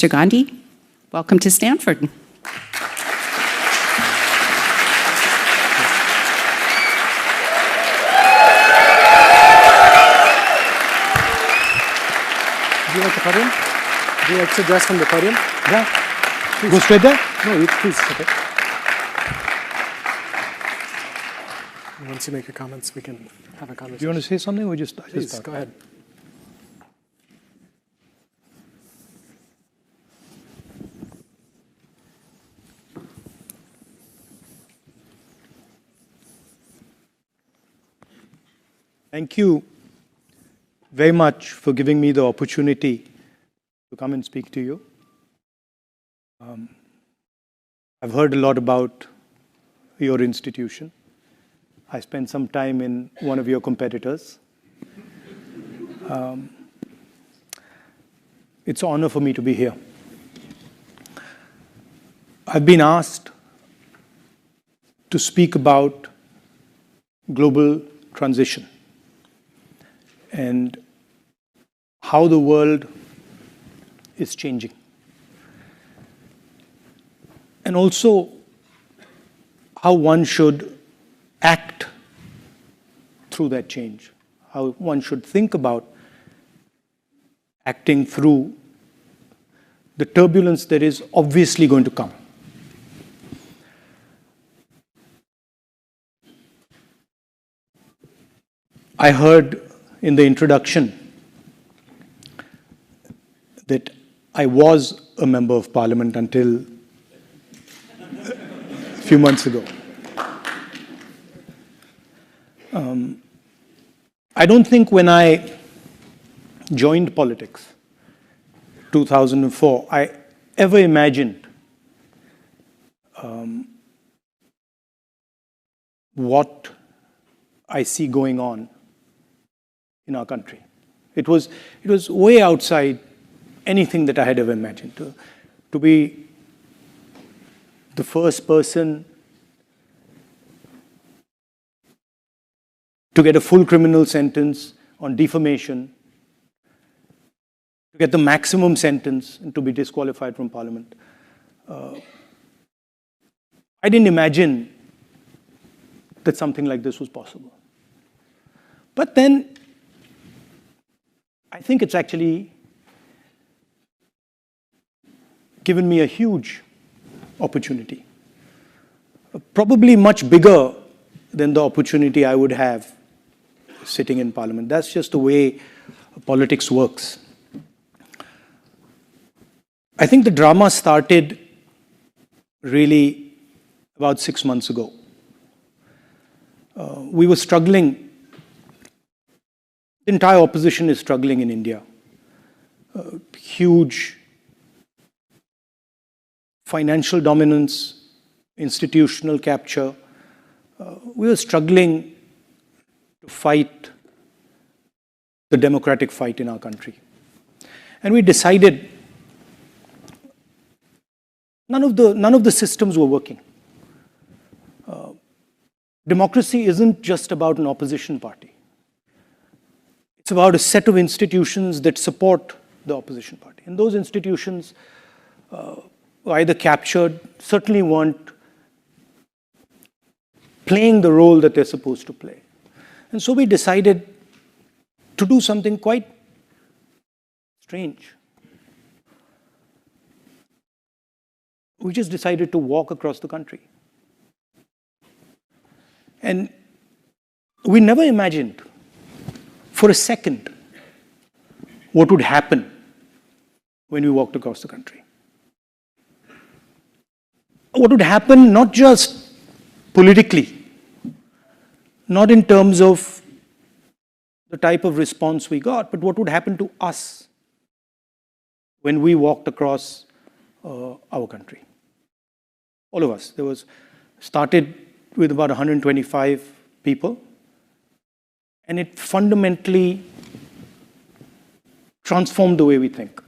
Mr. Gandhi, welcome to Stanford. Would you like the podium? Would you like to address from the podium? Yeah. Go straight there? No, please sit it. Once you make your comments, we can have a conversation. Do you want to say something or just Please, go ahead. Thank you very much for giving me the opportunity to come and speak to you. I've heard a lot about your institution. I spent some time in one of your competitors. It's an honor for me to be here. I've been asked to speak about global transition and how the world is changing. And also how one should act through that change, how one should think about acting through the turbulence that is obviously going to come. I heard in the introduction that I was a member of parliament until a few months ago. I don't think when I joined politics, 2004, I ever imagined what I see going on in our country. It was way outside anything that I had ever imagined. To be the first person to get a full criminal sentence on defamation, to get the maximum sentence and to be disqualified from parliament. I didn't imagine that something like this was possible. But then, I think it's actually given me a huge opportunity, probably much bigger than the opportunity I would have sitting in parliament. That's just the way politics works. I think the drama started really about 6 months ago. We were struggling. The entire opposition is struggling in India. Huge financial dominance, institutional capture. We were struggling to fight the democratic fight in our country. And we decided none of the systems were working. Democracy isn't just about an opposition party. It's about a set of institutions that support the opposition party. And those institutions were either captured, certainly weren't playing the role that they're supposed to play. And so we decided to do something quite strange. We just decided to walk across the country. And we never imagined for a second what would happen when we walked across the country. What would happen not just politically, not in terms of the type of response we got, but what would happen to us when we walked across our country. All of us. There was started with about 125 people, and it fundamentally transformed the way we think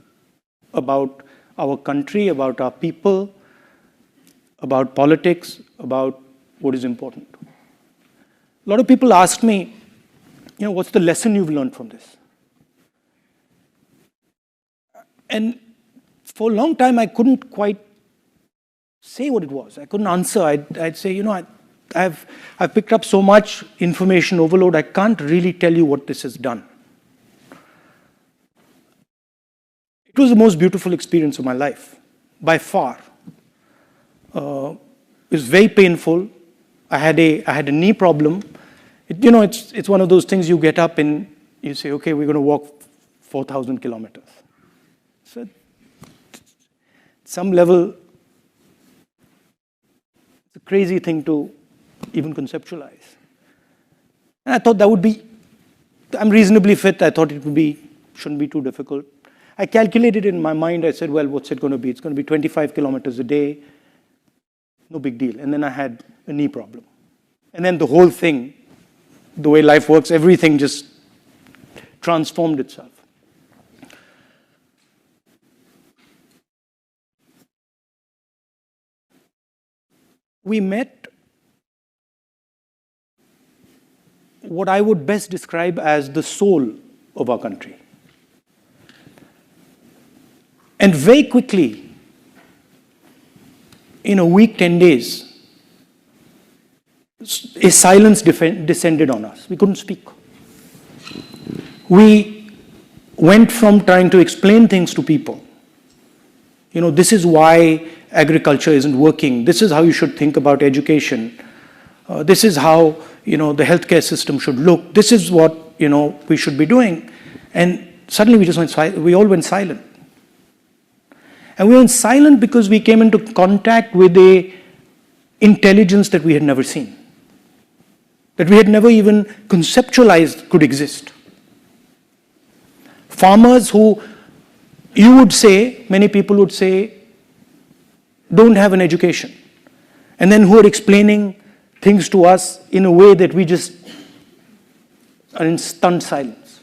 about our country, about our people, about politics, about what is important. A lot of people ask me, what's the lesson you've learned from this? And for a long time, I couldn't quite say what it was. I couldn't answer. I'd say, I've picked up so much information overload, I can't really tell you what this has done. It was the most beautiful experience of my life, by far. It was very painful. I had a knee problem. It's one of those things you get up and you say, okay, we're going to walk 4,000 kilometers. So, at some level, it's a crazy thing to even conceptualize. And I thought I'm reasonably fit. I thought shouldn't be too difficult. I calculated in my mind, I said, well, what's it going to be? It's going to be 25 kilometers a day. No big deal. And then I had a knee problem. And then the whole thing, the way life works, everything just transformed itself. We met what I would best describe as the soul of our country. And very quickly, in a week, 10 days, a silence descended on us. We couldn't speak. We went from trying to explain things to people. This is why agriculture isn't working. This is how you should think about education. This is how, the healthcare system should look. This is what, we should be doing. And suddenly we all went silent. And we went silent because we came into contact with a intelligence that we had never seen, that we had never even conceptualized could exist. Farmers who many people would say, don't have an education, and then who are explaining things to us in a way that we just are in stunned silence.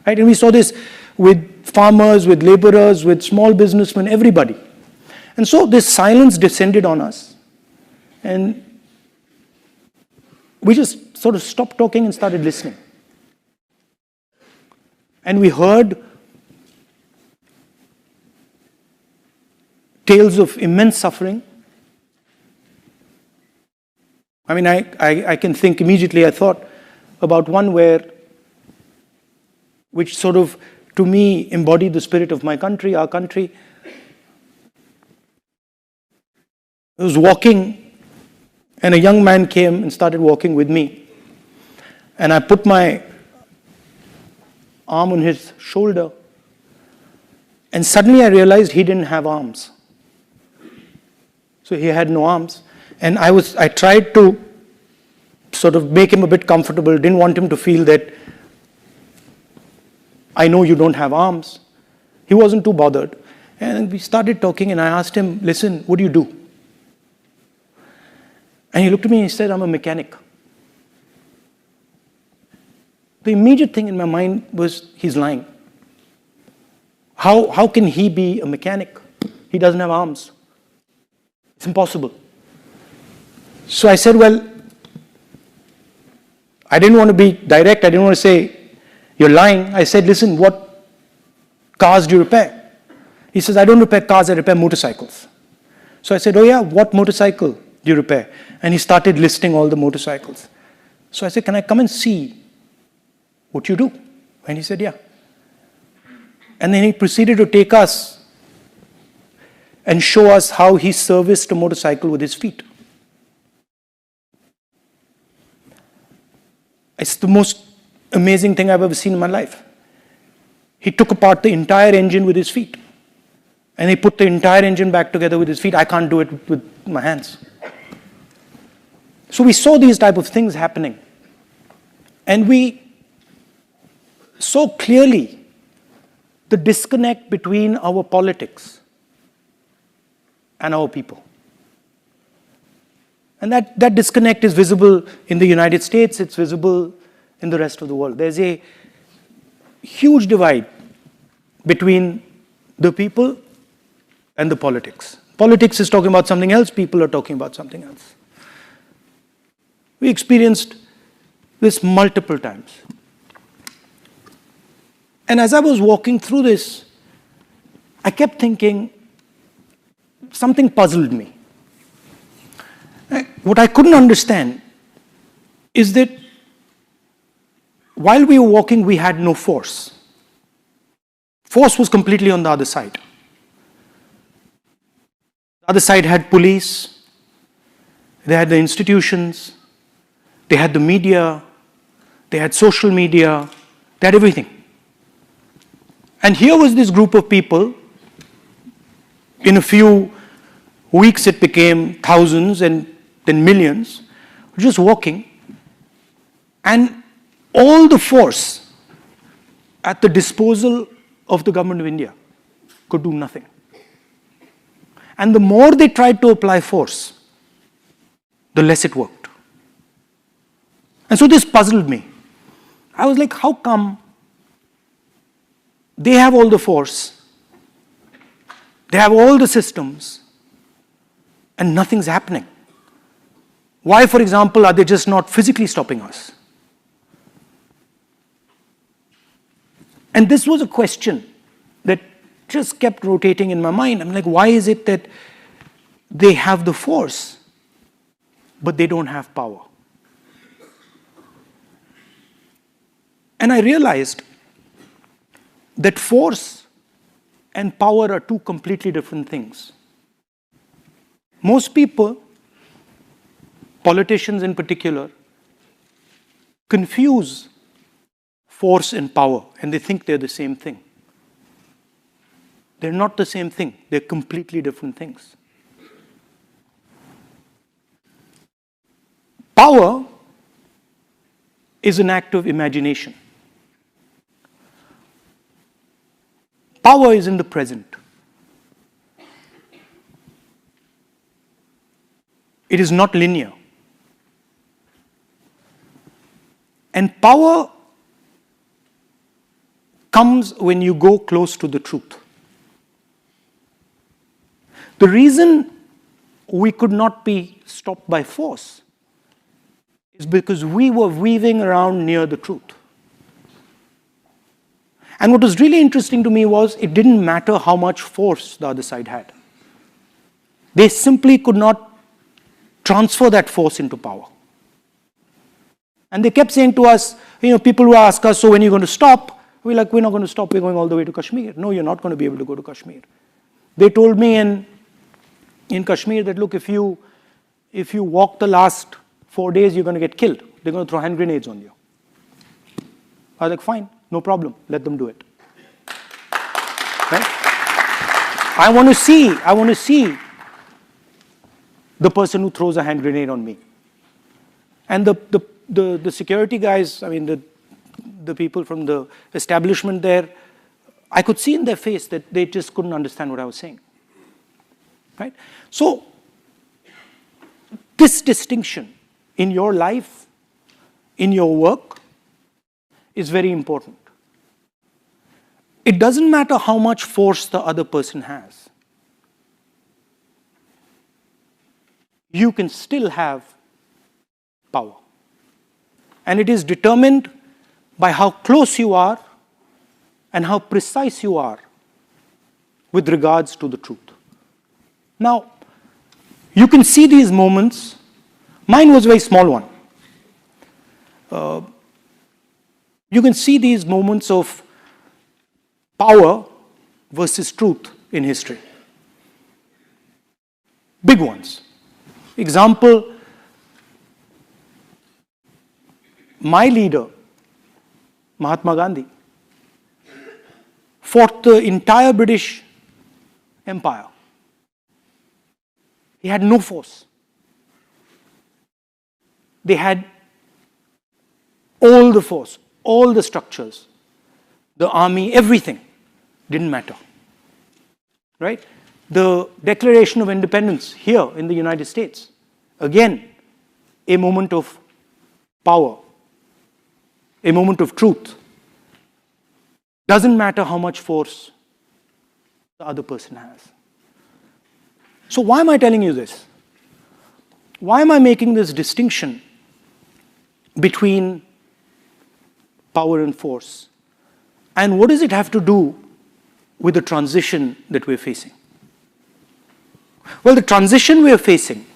Right? And we saw this with farmers, with laborers, with small businessmen, everybody. And so this silence descended on us. And we just sort of stopped talking and started listening. And we heard tales of immense suffering. I mean, I can think immediately, I thought about one which sort of, to me, embodied the spirit of my country, our country. I was walking, and a young man came and started walking with me. And I put my arm on his shoulder, and suddenly I realized he didn't have arms. So he had no arms. And I tried to sort of make him a bit comfortable, didn't want him to feel that I know you don't have arms. He wasn't too bothered. And we started talking, and I asked him, listen, what do you do? And he looked at me and he said, I'm a mechanic. The immediate thing in my mind was, he's lying. How can he be a mechanic? He doesn't have arms. It's impossible. So I said, well, I didn't want to be direct. I didn't want to say, you're lying. I said, listen, what cars do you repair? He says, I don't repair cars, I repair motorcycles. So I said, oh yeah, what motorcycle do you repair? And he started listing all the motorcycles. So I said, can I come and see what you do? And he said, yeah. And then he proceeded to take us and show us how he serviced a motorcycle with his feet. It's the most amazing thing I've ever seen in my life. He took apart the entire engine with his feet. And he put the entire engine back together with his feet. I can't do it with my hands. So we saw these type of things happening. And we saw clearly the disconnect between our politics and our people. And that disconnect is visible in the United States, it's visible in the rest of the world. There's a huge divide between the people and the politics. Politics is talking about something else, people are talking about something else. We experienced this multiple times. And as I was walking through this, I kept thinking, something puzzled me. What I couldn't understand is that while we were walking, we had no force. Force was completely on the other side. The other side had police, they had the institutions, they had the media, they had social media, they had everything. And here was this group of people. In a few weeks, it became thousands and then millions, just walking. And all the force at the disposal of the government of India could do nothing. And the more they tried to apply force, the less it worked. And so this puzzled me. I was like, how come they have all the force, they have all the systems, and nothing's happening? Why, for example, are they just not physically stopping us? And this was a question that just kept rotating in my mind. I'm like, why is it that they have the force, but they don't have power? And I realized that force and power are two completely different things. Most people, politicians in particular, confuse force and power, and they think they're the same thing. They're not the same thing. They're completely different things. Power is an act of imagination. Power is in the present. It is not linear. And power comes when you go close to the truth. The reason we could not be stopped by force is because we were weaving around near the truth. And what was really interesting to me was it didn't matter how much force the other side had. They simply could not transfer that force into power. And they kept saying to us, people who ask us, so when are you going to stop? We're like, we're not going to stop, we're going all the way to Kashmir. No, you're not going to be able to go to Kashmir. They told me in Kashmir that, look, if you walk the last 4 days, you're going to get killed. They're going to throw hand grenades on you. I was like, fine, no problem, let them do it. Right? I want to see the person who throws a hand grenade on me. And the security guys, the people from the establishment there, I could see in their face that they just couldn't understand what I was saying. Right? So, this distinction in your life, in your work, is very important. It doesn't matter how much force the other person has. You can still have power. And it is determined by how close you are and how precise you are with regards to the truth. Now, you can see these moments. Mine was a very small one. You can see these moments of power versus truth in history. Big ones. Example, my leader, Mahatma Gandhi, fought the entire British Empire. He had no force. They had all the force, all the structures, the army, everything. Didn't matter. Right? The Declaration of Independence here in the United States, again, a moment of power, a moment of truth. Doesn't matter how much force the other person has. So why am I telling you this? Why am I making this distinction between power and force? And what does it have to do with the transition that we're facing? Well, the transition we are facing,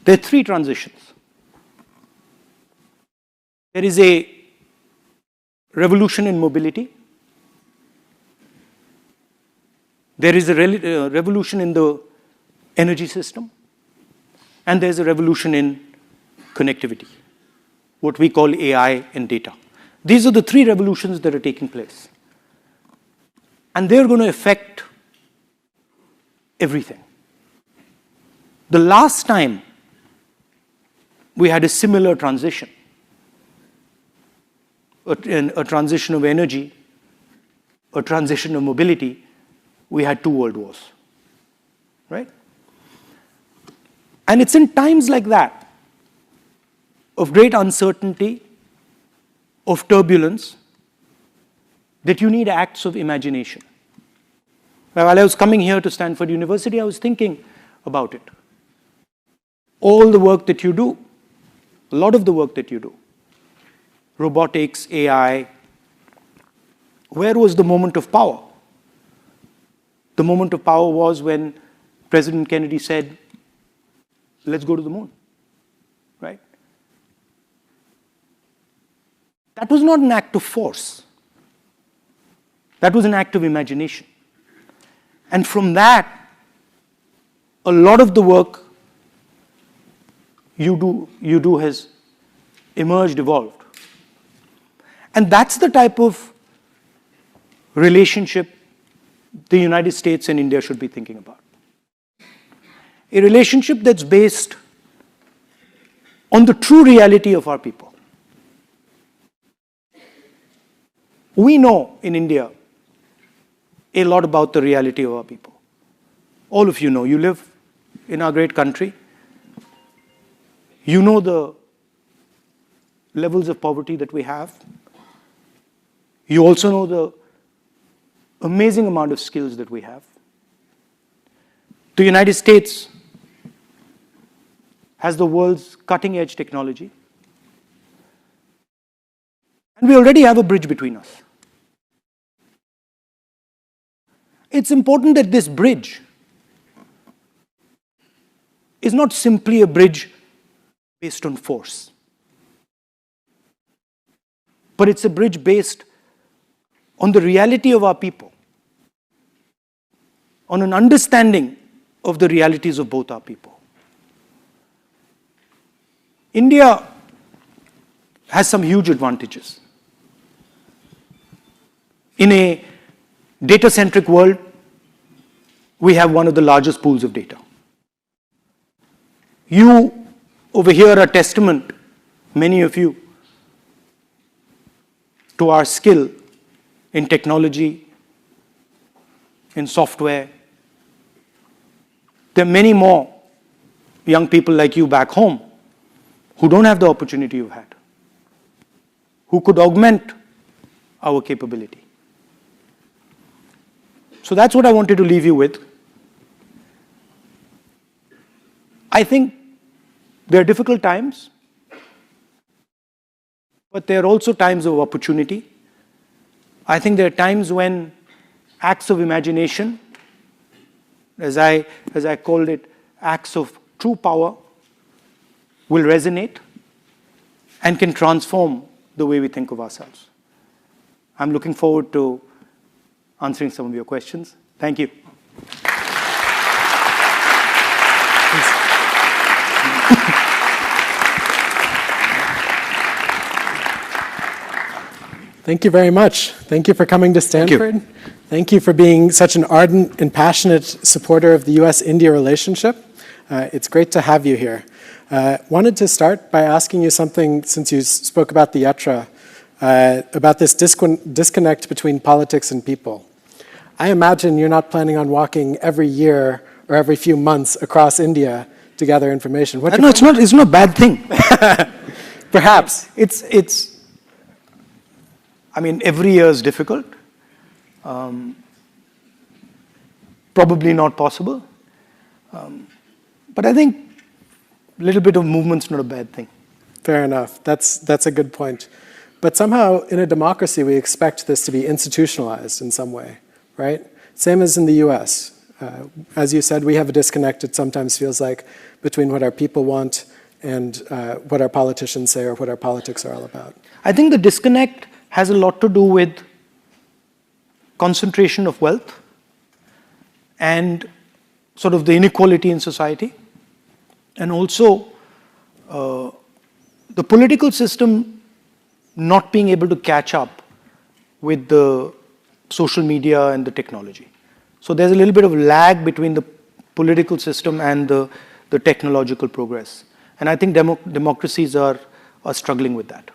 there are three transitions. There is a revolution in mobility. There is a revolution in the energy system. And there's a revolution in connectivity, what we call AI and data. These are the three revolutions that are taking place. And they're going to affect everything. The last time we had a similar transition, a transition of energy, a transition of mobility, we had 2 world wars, right? And it's in times like that, of great uncertainty, of turbulence, that you need acts of imagination. While I was coming here to Stanford University, I was thinking about it. All the work that you do, a lot of the work that you do, robotics, AI, where was the moment of power? The moment of power was when President Kennedy said, let's go to the moon, right? That was not an act of force. That was an act of imagination. And from that, a lot of the work you do has emerged, evolved. And that's the type of relationship the United States and India should be thinking about. A relationship that's based on the true reality of our people. We know in India a lot about the reality of our people. All of you know. You live in our great country. You know the levels of poverty that we have. You also know the amazing amount of skills that we have. The United States has the world's cutting-edge technology. And we already have a bridge between us. It's important that this bridge is not simply a bridge based on force, but it's a bridge based on the reality of our people, on an understanding of the realities of both our people. India has some huge advantages. In a data-centric world, we have one of the largest pools of data. You over here are testament, many of you, to our skill in technology, in software. There are many more young people like you back home who don't have the opportunity you've had, who could augment our capability. So that's what I wanted to leave you with. I think there are difficult times, but there are also times of opportunity. I think there are times when acts of imagination, as I called it, acts of true power, will resonate and can transform the way we think of ourselves. I'm looking forward to answering some of your questions. Thank you. Thank you very much. Thank you for coming to Stanford. Thank you for being such an ardent and passionate supporter of the US-India relationship. It's great to have you here. Wanted to start by asking you something, since you spoke about the yatra, about this disconnect between politics and people. I imagine you're not planning on walking every year or every few months across India to gather information. No, it's not a bad thing. Perhaps. I mean, every year is difficult. Probably not possible. But I think a little bit of movement's not a bad thing. Fair enough. That's a good point. But somehow, in a democracy, we expect this to be institutionalized in some way, right? Same as in the US. As you said, we have a disconnect, it sometimes feels like, between what our people want and what our politicians say or what our politics are all about. I think the disconnect has a lot to do with concentration of wealth and sort of the inequality in society, and also the political system not being able to catch up with the social media and the technology. So there's a little bit of lag between the political system and the technological progress. And I think democracies are struggling with that.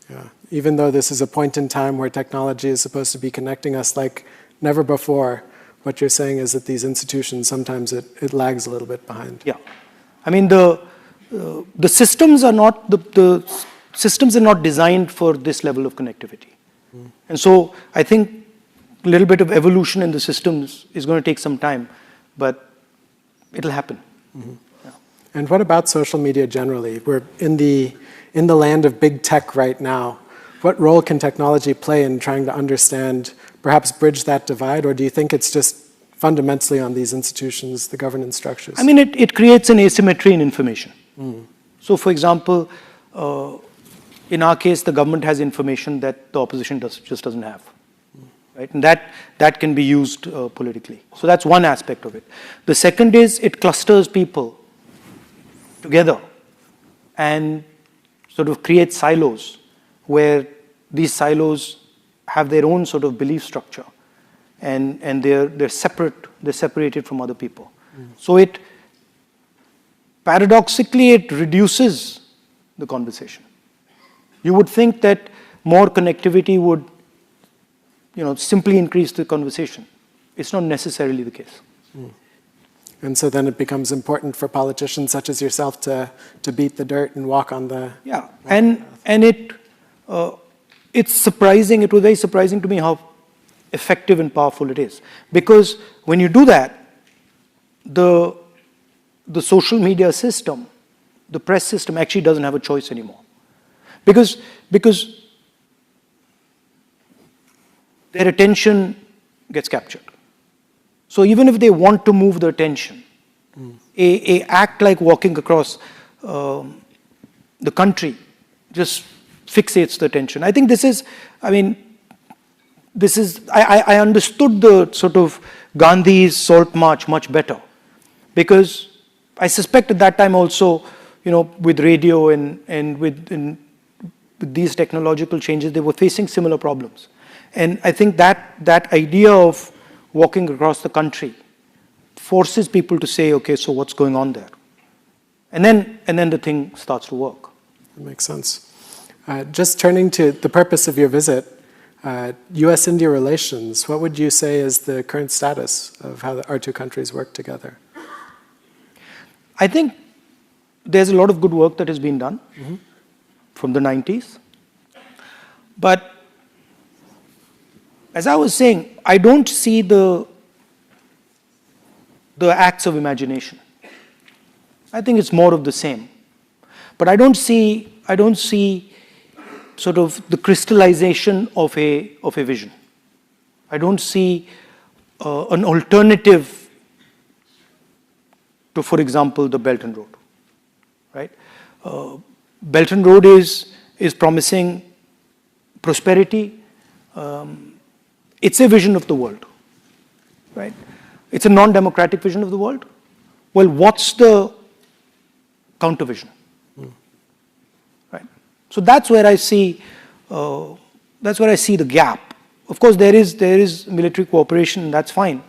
Yeah. Even though this is a point in time where technology is supposed to be connecting us like never before, what you're saying is that these institutions, sometimes it lags a little bit behind. Yeah. I mean, the systems are not, the systems are not designed for this level of connectivity. And so I think a little bit of evolution in the systems is going to take some time, but it'll happen. Yeah. And what about social media generally? We're in the land of big tech right now. What role can technology play in trying to understand, perhaps bridge that divide, or do you think it's just fundamentally on these institutions, the governance structures? I mean, it creates an asymmetry in information. So, for example, in our case, the government has information that the opposition just doesn't have. Right? And that can be used politically. So that's one aspect of it. The second is it clusters people together and sort of creates silos where these silos have their own sort of belief structure and they're separated from other people. So paradoxically it reduces the conversation. You would think that more connectivity would simply increase the conversation. It's not necessarily the case. And so then it becomes important for politicians such as yourself to beat the dirt and walk on the... Yeah, and it's surprising, it was very surprising to me how effective and powerful it is. Because when you do that, the social media system, the press system actually doesn't have a choice anymore. Because their attention gets captured. So even if they want to move the attention, a act like walking across the country just fixates the attention. I think I understood the sort of Gandhi's Salt March much better, because I suspect at that time also, with radio and with these technological changes, they were facing similar problems. And I think that idea of walking across the country forces people to say, okay, so what's going on there? And then the thing starts to work. That makes sense. Just turning to the purpose of your visit, US-India relations, what would you say is the current status of how our two countries work together? I think there's a lot of good work that has been done from the 90s. But as I was saying, I don't see the acts of imagination. I think it's more of the same. But I don't see sort of the crystallization of a vision. I don't see an alternative to, for example, the Belt and Road. Right? Belt and Road is promising prosperity. It's a vision of the world, right? It's a non-democratic vision of the world. Well, what's the counter vision? Right? So that's where I see the gap. Of course, there is military cooperation. That's fine.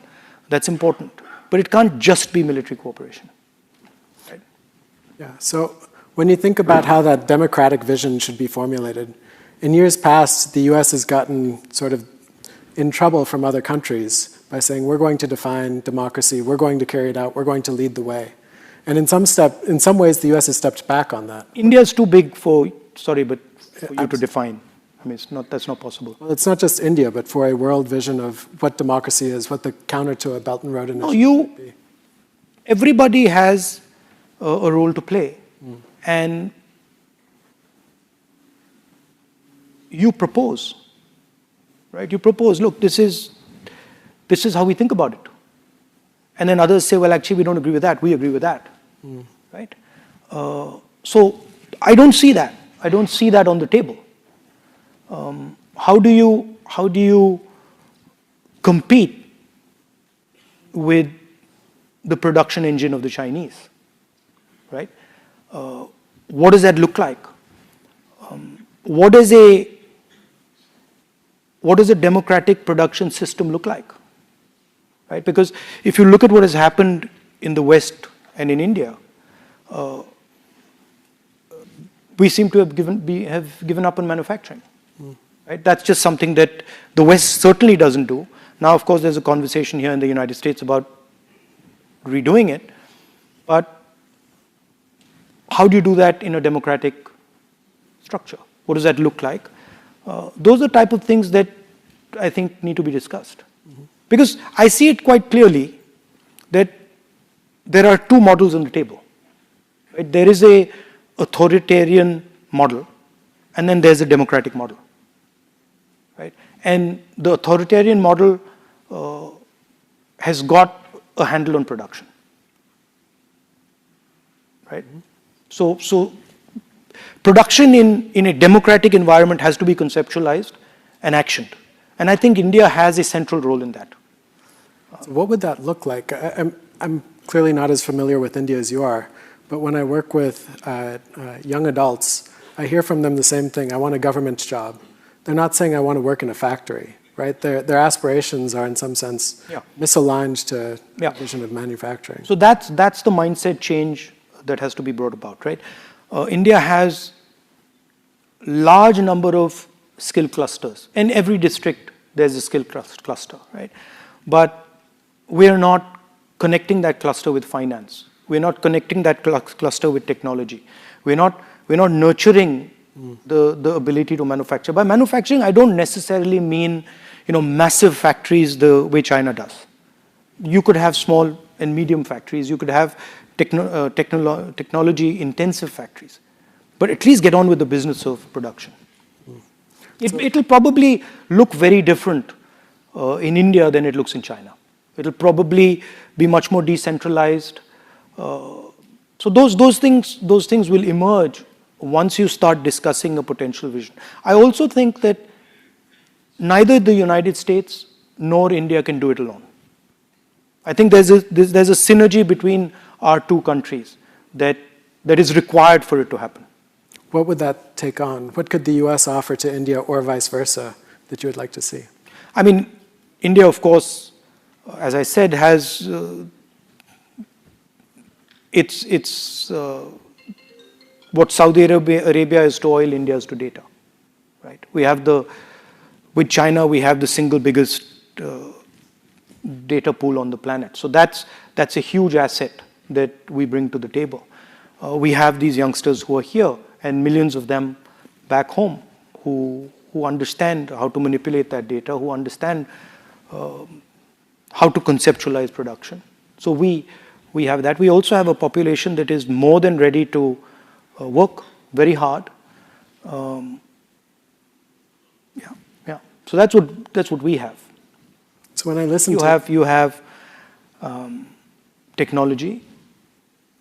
That's important. But it can't just be military cooperation. Right? Yeah. So when you think about how that democratic vision should be formulated, in years past, the US has gotten sort of in trouble from other countries by saying, we're going to define democracy, we're going to carry it out, we're going to lead the way. And in some ways, the US has stepped back on that. India is too big for you to define. I mean, that's not possible. Well, it's not just India, but for a world vision of what democracy is, what the counter to a Belt and Road initiative would be. Everybody has a role to play. And you propose. Right? You propose, look, this is how we think about it. And then others say, well, actually, we don't agree with that. We agree with that. Right? So I don't see that. I don't see that on the table. How do you compete with the production engine of the Chinese? Right? What does that look like? What does a democratic production system look like? Right? Because if you look at what has happened in the West and in India, we seem to have given up on manufacturing. Right? That's just something that the West certainly doesn't do. Now, of course, there's a conversation here in the United States about redoing it, but how do you do that in a democratic structure? What does that look like? Those are the type of things that I think need to be discussed. Because I see it quite clearly that there are two models on the table. Right? There is a authoritarian model, and then there's a democratic model. Right? And the authoritarian model has got a handle on production. Right? So production in a democratic environment has to be conceptualized and actioned. And I think India has a central role in that. So what would that look like? I'm clearly not as familiar with India as you are, but when I work with young adults, I hear from them the same thing. I want a government job. They're not saying I want to work in a factory, right? Their aspirations are in some sense misaligned to the vision of manufacturing. So that's the mindset change that has to be brought about, right? India has large number of skill clusters. In every district, there's a skill cluster, right? But we are not connecting that cluster with finance. We're not connecting that cluster with technology. We're not nurturing the ability to manufacture. By manufacturing, I don't necessarily mean massive factories the way China does. You could have small and medium factories. You could have technology-intensive factories. But at least get on with the business of production. It'll probably look very different in India than it looks in China. It'll probably be much more decentralized. So those things will emerge once you start discussing a potential vision. I also think that neither the United States nor India can do it alone. I think there's a synergy between our two countries that is required for it to happen. What would that take on? What could the US offer to India or vice versa that you would like to see? I mean, India, of course, as I said, has what Saudi Arabia is to oil, India is to data. Right? With China, we have the single biggest data pool on the planet. So that's a huge asset that we bring to the table. We have these youngsters who are here, and millions of them back home who understand how to manipulate that data, who understand how to conceptualize production. So we have that. We also have a population that is more than ready to work very hard. So that's what we have. So when I listen you have technology.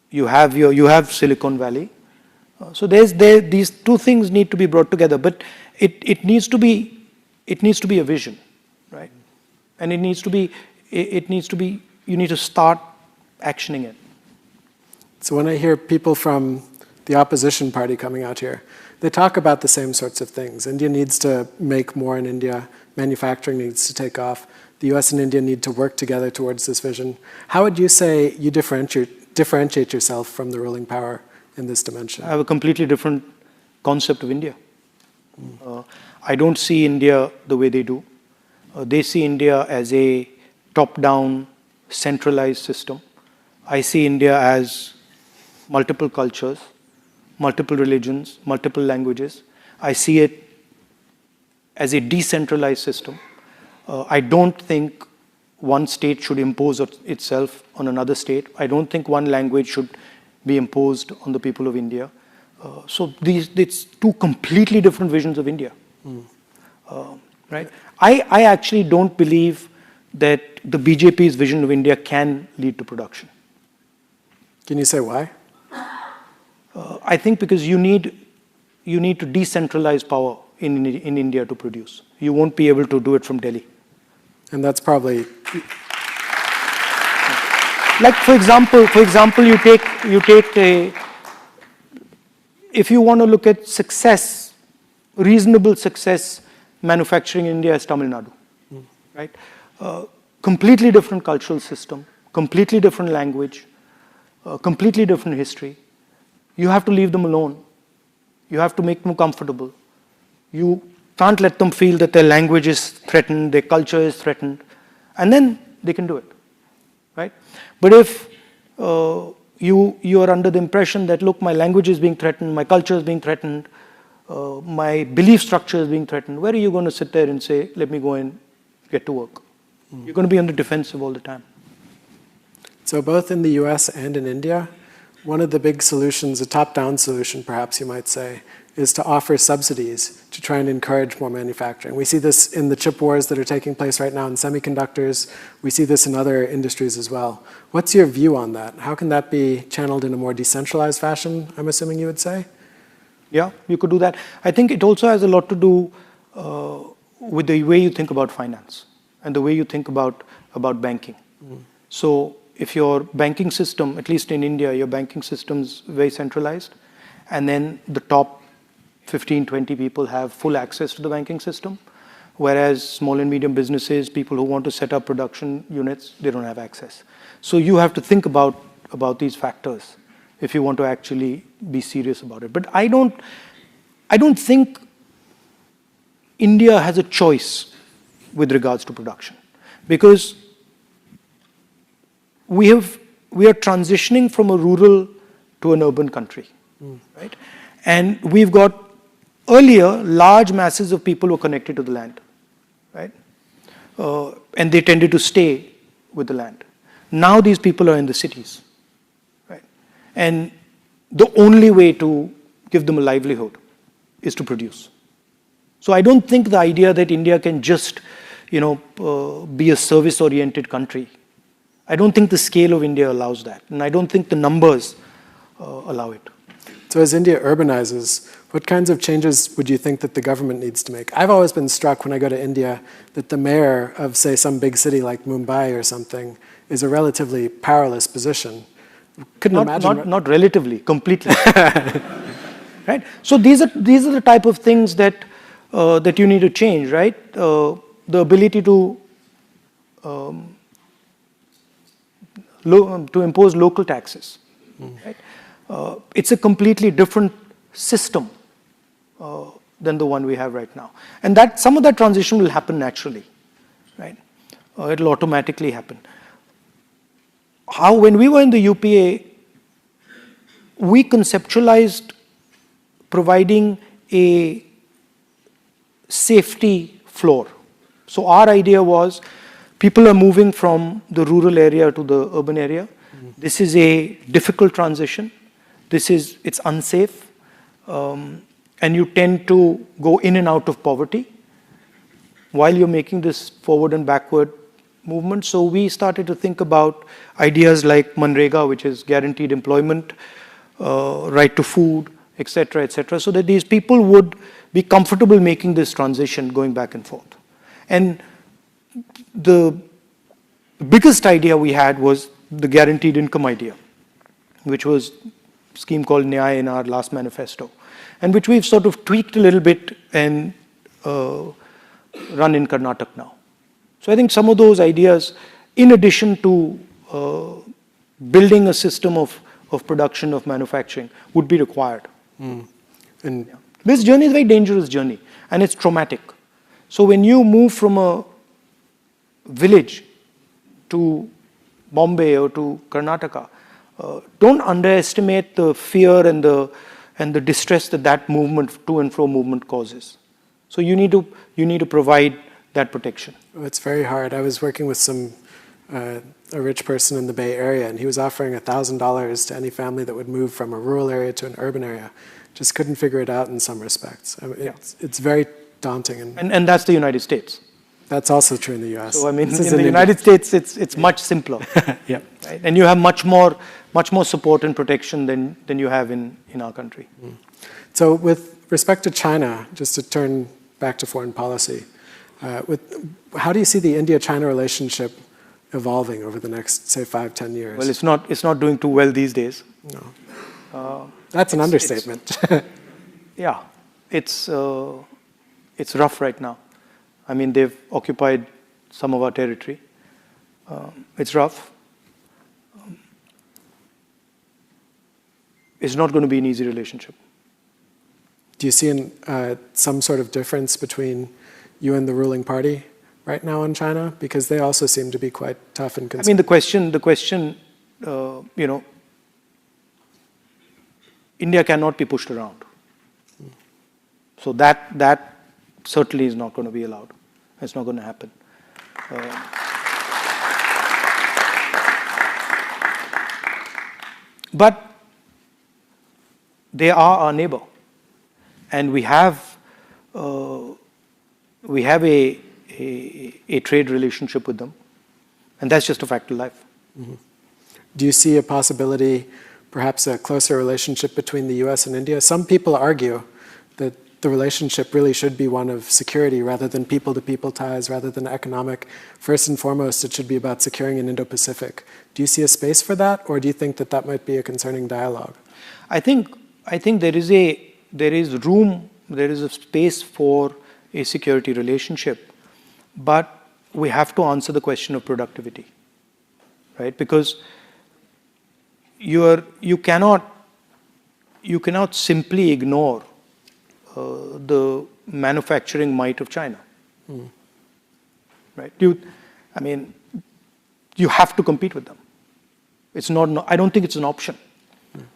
You have Silicon Valley. So these two things need to be brought together, but it needs to be a vision, right? And you need to start actioning it. So when I hear people from the opposition party coming out here, they talk about the same sorts of things. India needs to make more in India. Manufacturing needs to take off. The US and India need to work together towards this vision. How would you say you differentiate yourself from the ruling power in this dimension? I have a completely different concept of India. I don't see India the way they do. They see India as a top-down, centralized system. I see India as multiple cultures, multiple religions, multiple languages. I see it as a decentralized system. I don't think one state should impose itself on another state. I don't think one language should be imposed on the people of India. So it's two completely different visions of India. Right? I actually don't believe that the BJP's vision of India can lead to production. Can you say why? I think because you need to decentralize power in India to produce. You won't be able to do it from Delhi. And that's probably... Like for example, you take if you want to look at success, reasonable success, manufacturing in India is Tamil Nadu, right? Completely different cultural system, completely different language, completely different history. You have to leave them alone. You have to make them comfortable. You can't let them feel that their language is threatened, their culture is threatened, and then they can do it, right? But if you are under the impression that, look, my language is being threatened, my culture is being threatened, my belief structure is being threatened, where are you going to sit there and say, let me go and get to work? You're going to be on the defensive all the time. So both in the US and in India, one of the big solutions, a top-down solution perhaps you might say, is to offer subsidies to try and encourage more manufacturing. We see this in the chip wars that are taking place right now in semiconductors. We see this in other industries as well. What's your view on that? How can that be channeled in a more decentralized fashion, I'm assuming you would say? Yeah, you could do that. I think it also has a lot to do with the way you think about finance and the way you think about banking. So if your banking system, at least in India, your banking system's very centralized, and then the top 15, 20 people have full access to the banking system, whereas small and medium businesses, people who want to set up production units, they don't have access. So you have to think about these factors if you want to actually be serious about it. But I don't think India has a choice with regards to production, because we are transitioning from a rural to an urban country, right? And we've got earlier large masses of people who are connected to the land, right? And they tended to stay with the land. Now these people are in the cities, right? And the only way to give them a livelihood is to produce. So I don't think the idea that India can just, be a service-oriented country. I don't think the scale of India allows that, and I don't think the numbers allow it. So as India urbanizes, what kinds of changes would you think that the government needs to make? I've always been struck when I go to India that the mayor of, say, some big city like Mumbai or something is a relatively powerless position. Couldn't imagine. Not relatively, completely. Right? So these are the type of things that you need to change, right? The ability to impose local taxes, right? It's a completely different system than the one we have right now. And that some of that transition will happen naturally, right? It'll automatically happen. When we were in the UPA, we conceptualized providing a safety floor. So our idea was people are moving from the rural area to the urban area. This is a difficult transition. It's unsafe, and you tend to go in and out of poverty while you're making this forward and backward movement. So we started to think about ideas like Manrega, which is guaranteed employment, right to food, etc., so that these people would be comfortable making this transition going back and forth. And the biggest idea we had was the guaranteed income idea, which was scheme called Nyaya in our last manifesto, and which we've sort of tweaked a little bit and run in Karnataka now. So I think some of those ideas, in addition to building a system of production, of manufacturing, would be required. And this journey is a very dangerous journey, and it's traumatic. So when you move from a village to Bombay or to Karnataka, don't underestimate the fear and the distress that movement, to and fro movement, causes. So you need to provide that protection. Oh, it's very hard. I was working with a rich person in the Bay Area, and he was offering $1,000 to any family that would move from a rural area to an urban area. Just couldn't figure it out in some respects. I mean, it's very daunting. And that's the United States. That's also true in the U.S. So I mean, This in is the India. United States, it's much simpler. Yep. Right? And you have much more support and protection than you have in our country. So with respect to China, just to turn back to foreign policy, how do you see the India-China relationship evolving over the next, say, 5-10 years? Well, it's not doing too well these days. No. That's an understatement. Yeah, it's rough right now. I mean, they've occupied some of our territory. It's rough. It's not going to be an easy relationship. Do you see some sort of difference between you and the ruling party right now in China? Because they also seem to be quite tough and I mean, the question, India cannot be pushed around. So that certainly is not going to be allowed. It's not going to happen. But they are our neighbor, and we have a trade relationship with them, and that's just a fact of life. Mm-hmm. Do you see a possibility, perhaps a closer relationship between the U.S. and India? Some people argue that the relationship really should be one of security rather than people-to-people ties, rather than economic. First and foremost, it should be about securing an Indo-Pacific. Do you see a space for that, or do you think that might be a concerning dialogue? I think there is a space for a security relationship, but we have to answer the question of productivity, right? Because you cannot simply ignore the manufacturing might of China, right? You have to compete with them. It's not. I don't think it's an option.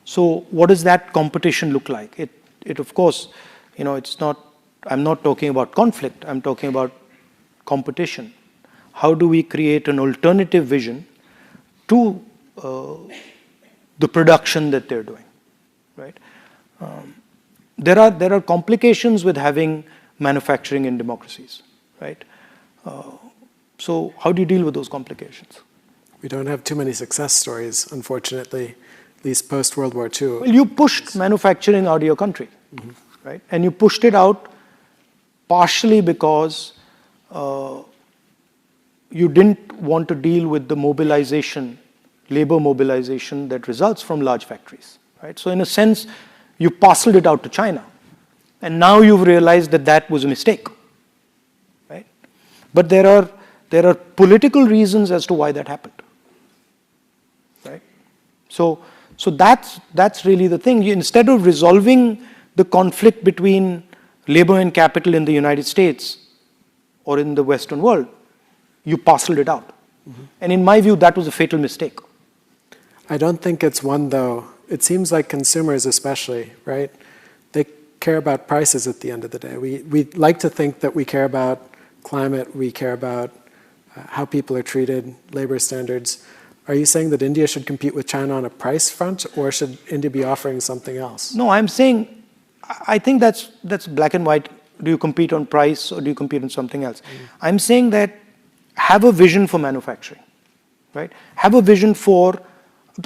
So what does that competition look like? It of course, it's not. I'm not talking about conflict. I'm talking about competition. How do we create an alternative vision to the production that they're doing, right? There are complications with having manufacturing in democracies, right? So how do you deal with those complications? We don't have too many success stories, unfortunately, at least post-World War II. Well, you pushed manufacturing out of your country, right? And you pushed it out partially because you didn't want to deal with the labor mobilization that results from large factories, right? So in a sense, you parceled it out to China, and now you've realized that was a mistake, right? But there are political reasons as to why that happened, right? So that's really the thing. Instead of resolving the conflict between labor and capital in the United States or in the Western world, you parceled it out. And in my view, that was a fatal mistake. I don't think it's one, though. It seems like consumers especially, right? They care about prices at the end of the day. We like to think that we care about climate, we care about how people are treated, labor standards. Are you saying that India should compete with China on a price front, or should India be offering something else? No, I'm saying, I think that's black and white. Do you compete on price or do you compete on something else? I'm saying that have a vision for manufacturing, right? Have a vision for,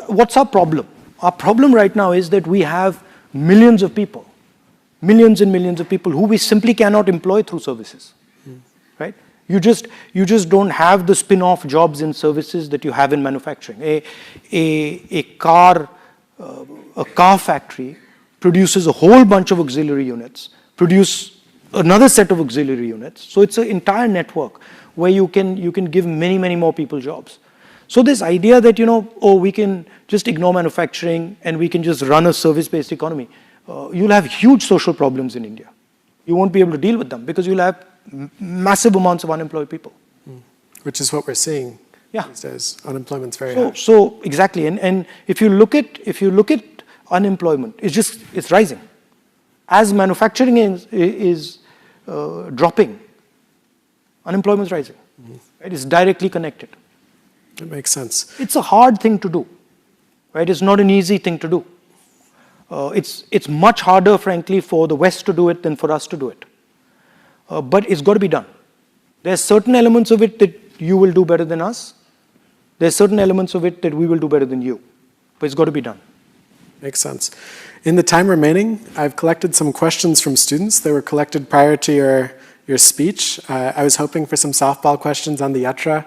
what's our problem? Our problem right now is that we have millions and millions of people who we simply cannot employ through services, right? You just don't have the spin-off jobs in services that you have in manufacturing. A car factory produces a whole bunch of auxiliary units, produce another set of auxiliary units. So it's an entire network where you can give many more people jobs. So this idea that, we can just ignore manufacturing and we can just run a service-based economy, you'll have huge social problems in India. You won't be able to deal with them because you'll have massive amounts of unemployed people. Which is what we're seeing Yeah. these days. Unemployment's very high. So exactly, and if you look at unemployment, it's rising. As manufacturing is dropping, unemployment is rising. Right? It's directly connected. That makes sense. It's a hard thing to do, right? It's not an easy thing to do. It's much harder, frankly, for the West to do it than for us to do it. But it's got to be done. There's certain elements of it that you will do better than us. There's certain elements of it that we will do better than you. But it's got to be done. Makes sense. In the time remaining, I've collected some questions from students. They were collected prior to your speech. I was hoping for some softball questions on the yatra.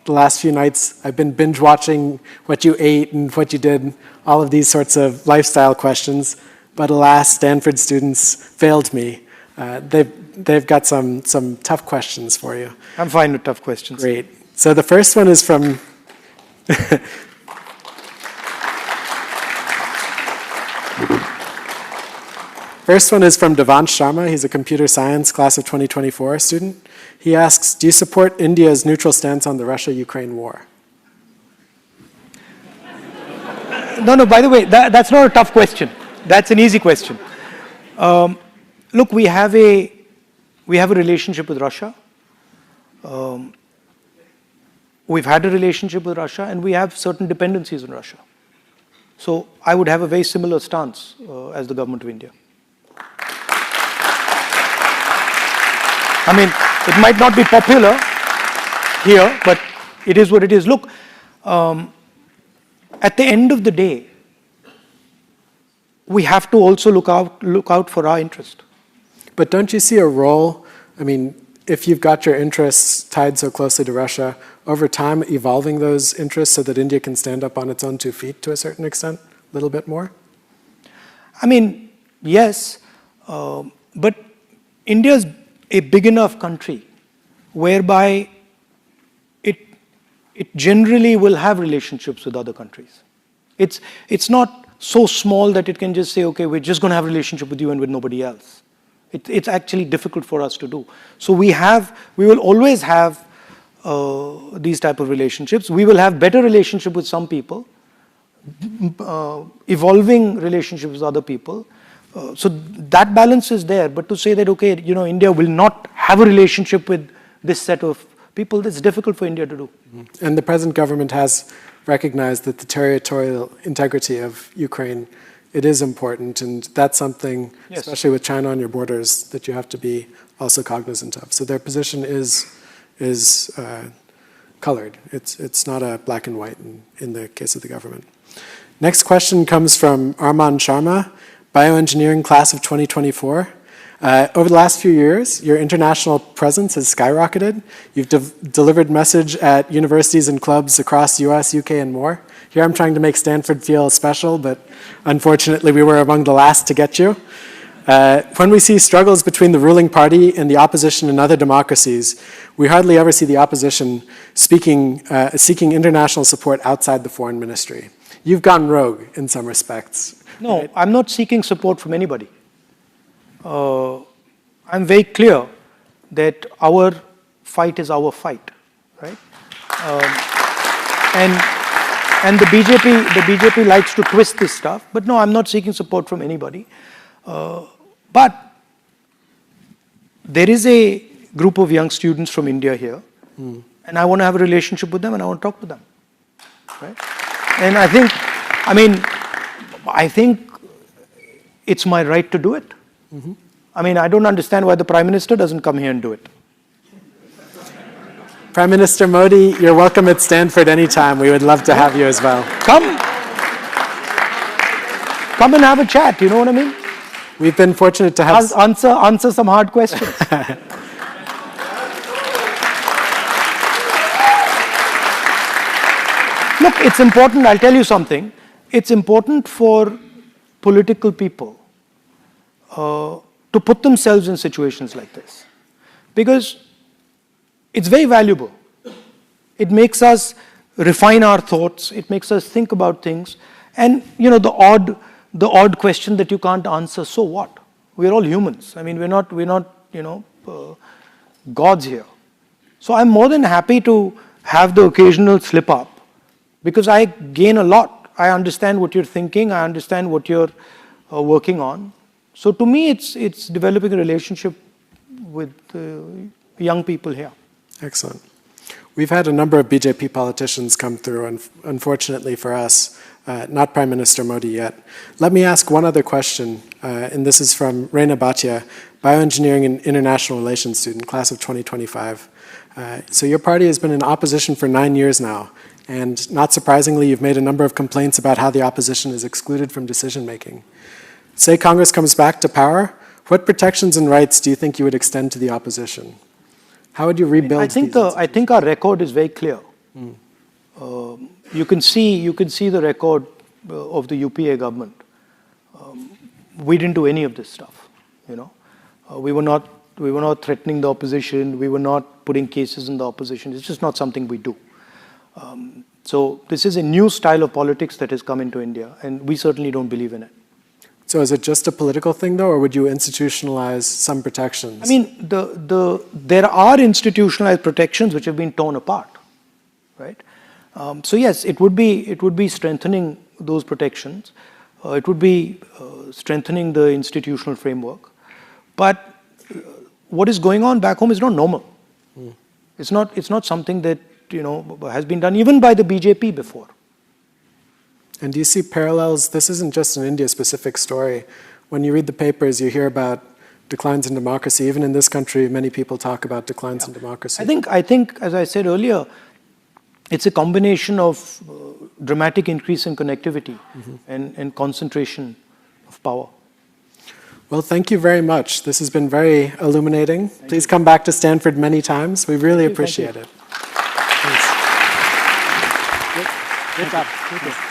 The last few nights, I've been binge watching what you ate and what you did, all of these sorts of lifestyle questions. But alas, Stanford students failed me. They've got some tough questions for you. I'm fine with tough questions. Great. So the first one is from Devansh Sharma. He's a computer science class of 2024 student. He asks, do you support India's neutral stance on the Russia-Ukraine war? No, by the way, that's not a tough question. That's an easy question. Look, we have a relationship with Russia. We've had a relationship with Russia, and we have certain dependencies on Russia. So I would have a very similar stance as the government of India. I mean, it might not be popular here, but it is what it is. Look, at the end of the day, we have to also look out for our interest. But don't you see a role, I mean, if you've got your interests tied so closely to Russia, over time evolving those interests so that India can stand up on its own 2 feet to a certain extent, a little bit more? I mean, yes, but India's a big enough country whereby it generally will have relationships with other countries. It's not so small that it can just say, okay, we're just going to have a relationship with you and with nobody else. It's actually difficult for us to do. So we will always have these type of relationships. We will have better relationship with some people, evolving relationships with other people. So that balance is there. But to say that, okay, India will not have a relationship with this set of people, that's difficult for India to do. And the present government has recognized that the territorial integrity of Ukraine, it is important, and that's something, yes, especially with China on your borders, that you have to be also cognizant of. So their position is colored. It's not a black and white in the case of the government. Next question comes from Arman Sharma, bioengineering class of 2024. Over the last few years, your international presence has skyrocketed. You've delivered message at universities and clubs across the US, UK, and more. Here I'm trying to make Stanford feel special, but unfortunately we were among the last to get you. When we see struggles between the ruling party and the opposition in other democracies, we hardly ever see the opposition seeking international support outside the foreign ministry. You've gone rogue in some respects. No, right? I'm not seeking support from anybody. I'm very clear that our fight is our fight, right? And the BJP likes to twist this stuff, but no, I'm not seeking support from anybody. But there is a group of young students from India here, and I want to have a relationship with them, and I want to talk to them, right? And I think it's my right to do it. Mm-hmm. I mean, I don't understand why the Prime Minister doesn't come here and do it. Prime Minister Modi, you're welcome at Stanford anytime. We would love to have you as well. Come and have a chat, you know what I mean? We've been fortunate to have... Answer some hard questions. Look, it's important, I'll tell you something. It's important for political people to put themselves in situations like this. Because it's very valuable. It makes us refine our thoughts. It makes us think about things. And, the odd question that you can't answer, so what? We're all humans. I mean, we're not gods here. So I'm more than happy to have the occasional slip up because I gain a lot. I understand what you're thinking. I understand what you're working on. So to me, it's developing a relationship with young people here. Excellent. We've had a number of BJP politicians come through, and unfortunately for us, not Prime Minister Modi yet. Let me ask one other question, and this is from Reina Bhatia, Bioengineering and International Relations student, class of 2025. So your party has been in opposition for 9 years now, and not surprisingly, you've made a number of complaints about how the opposition is excluded from decision-making. Say Congress comes back to power, what protections and rights do you think you would extend to the opposition? How would you rebuild I think our record is very clear. You can see the record of the UPA government. We didn't do any of this stuff. We were not threatening the opposition. We were not putting cases in the opposition. It's just not something we do. So this is a new style of politics that has come into India, and we certainly don't believe in it. So is it just a political thing, though, or would you institutionalize some protections? I mean, there are institutionalized protections which have been torn apart, right? So yes, it would be strengthening those protections. It would be strengthening the institutional framework. But what is going on back home is not normal. It's not something that has been done even by the BJP before. And do you see parallels? This isn't just an India-specific story. When you read the papers, you hear about declines in democracy. Even in this country, many people talk about declines in democracy. I think, as I said earlier, it's a combination of dramatic increase in connectivity and concentration of power. Well, thank you very much. This has been very illuminating. Please come back to Stanford many times. We really appreciate it. Thanks. Good job. Thank you.